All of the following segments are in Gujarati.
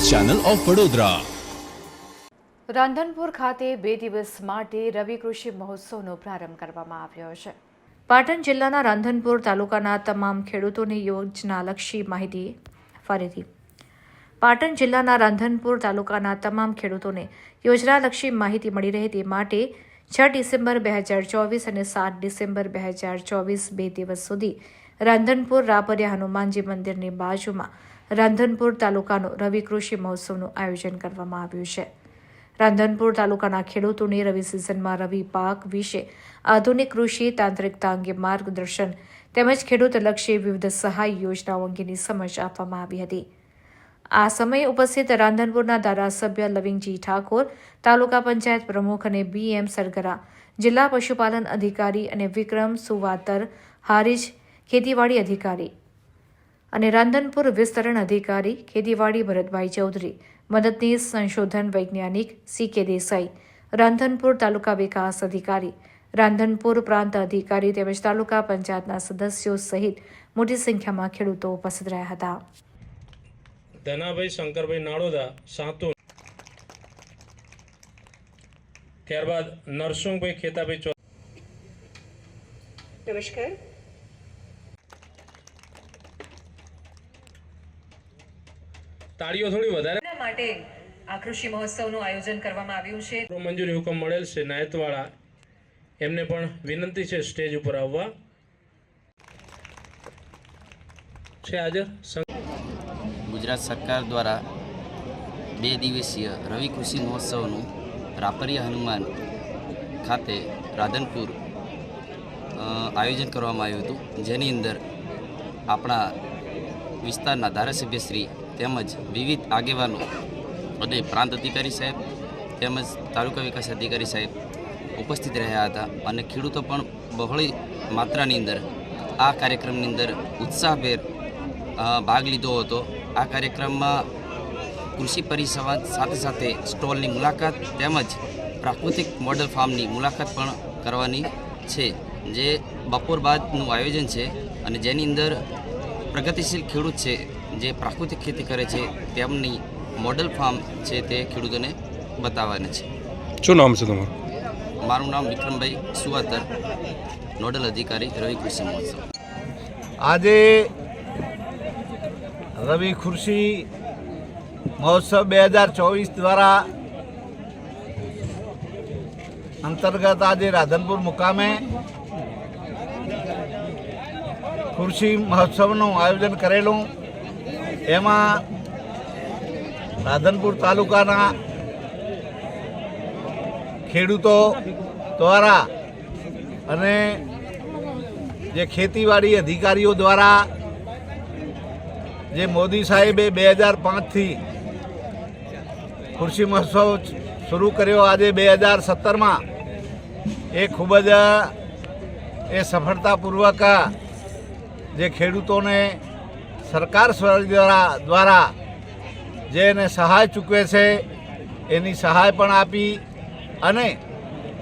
Channel of Vadodara. રાંધનપુર ખાતે 2 દિવસ માટે રવિ કૃષિ મહોત્સવનો પ્રારંભ કરવામાં આવ્યો છે। પાટણ જિલ્લાના રાંધનપુર તાલુકાના તમામ ખેડૂતોને યોજનાલક્ષી માહિતી ફરીથી પાટણ જિલ્લાના રાંધનપુર તાલુકાના તમામ ખેડૂતોને યોજનાલક્ષી માહિતી મળી રહે તે માટે 6 ડિસેમ્બર 2024 અને 7 ડિસેમ્બર 2024 2 દિવસ સુધી રાંધનપુર રાપરિયા હનુમાનજી મંદિરની બાજુમાં રાંધનપુર તાલુકાનો રવિ કૃષિ મહોત્સવનું આયોજન કરવામાં આવ્યું છે। રાંધનપુર તાલુકાના ખેડૂતોને રવિ સિઝનમાં રવિ પાક વિશે આધુનિક કૃષિ તાંત્રિકતા અંગે માર્ગદર્શન તેમજ ખેડૂતલક્ષી વિવિધ સહાય યોજનાઓ અંગેની સમજ આપવામાં આવી હતી। આ સમયે ઉપસ્થિત રાંધનપુરના ધારાસભ્ય લવિંગજી ઠાકોર, તાલુકા પંચાયત પ્રમુખ અને BM સરગરા, જિલ્લા પશુપાલન અધિકારી અને વિક્રમ સુવાતર, હારીજ ખેતીવાડી અધિકારી અને રાંધનપુર વિસ્તરણ અધિકારી ખેતીવાડી ભરતભાઈ ચૌધરી, મદદનીશ સંશોધન વૈજ્ઞાનિક CK દેસાઈ, રાંધનપુર તાલુકા વિકાસ અધિકારી, રાંધનપુર પ્રાંત અધિકારી તેમજ તાલુકા પંચાયતના સદસ્યો સહિત મોટી સંખ્યામાં ખેડૂતો ઉપસ્થિત રહ્યા હતા। ધનાભાઈ શંકરભાઈ નાડોદા સાંતુન, ત્યારબાદ નરસિંહભાઈ ખેતાભાઈ ચૌ। નમસ્કાર। તાળીઓ થોડી વધારે માટે આ કૃષિ મહોત્સવનું આયોજન કરવામાં આવ્યું છે। મંજૂરી હુકમ મળેલ છે નાયતવાળા, એમને પણ વિનંતી છે સ્ટેજ ઉપર આવવા છે। હાજર ગુજરાત સરકાર દ્વારા 2 દિવસીય રવિ કૃષિ મહોત્સવનું રાપરિયા હનુમાન ખાતે રાધનપુર આયોજન કરવામાં આવ્યું હતું, જેની અંદર આપણા વિસ્તારના ધારાસભ્યશ્રી તેમજ વિવિધ આગેવાનો અને પ્રાંત અધિકારી સાહેબ તેમજ તાલુકા વિકાસ અધિકારી સાહેબ ઉપસ્થિત રહ્યા હતા અને ખેડૂતો પણ બહોળી માત્રાની અંદર આ કાર્યક્રમની અંદર ઉત્સાહભેર ભાગ લીધો હતો। આ કાર્યક્રમમાં કૃષિ પરિસંવાદ સાથે સાથે સ્ટોલની મુલાકાત તેમજ પ્રાકૃતિક મોડલ ફાર્મની મુલાકાત પણ કરવાની છે, જે બપોર બાદનું આયોજન છે અને જેની અંદર પ્રગતિશીલ ખેડૂત છે જે પ્રાકૃતિક ખેતી કરે છે તેમની મોડલ ફાર્મ છે તે ખેડૂતોને બતાવવાના છે। શું નામ છે તમારું? મારું નામ વિક્રમભાઈ સુવાતર, નોડલ અધિકારી રવિ કૃષિ મહોત્સવ। આજે રવિ કૃષિ મહોત્સવ 2024 દ્વારા અંતર્ગત આજે રાધનપુર મુકામે કૃષિ મહોત્સવનું આયોજન કરેલું। એમાં રાધનપુર તાલુકાના ખેડૂતો દ્વારા અને જે ખેતીવાડી અધિકારીઓ દ્વારા જે મોદી સાહેબે 2005થી કૃષિ મહોત્સવ શરૂ કર્યો, આજે 2017માં એ ખૂબ જ સફળતાપૂર્વક જે ખેડૂતોને સરકાર દ્વારા જે એને સહાય ચૂકવે છે એની સહાય પણ આપી અને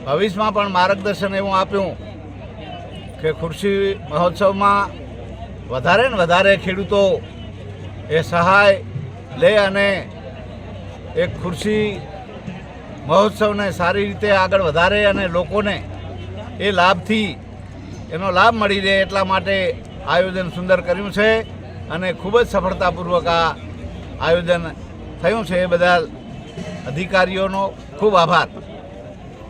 ભવિષ્યમાં પણ માર્ગદર્શન એવું આપ્યું કે કૃષિ મહોત્સવમાં વધારે ને વધારે ખેડૂતો એ સહાય લે અને એક કૃષિ મહોત્સવને સારી રીતે આગળ વધારે અને લોકોને એ લાભથી એનો લાભ મળી રહે એટલા માટે આયોજન સુંદર કર્યું છે અને ખૂબ જ સફળતાપૂર્વક આ આયોજન થયું છે। એ બધા અધિકારીઓનો ખૂબ આભાર।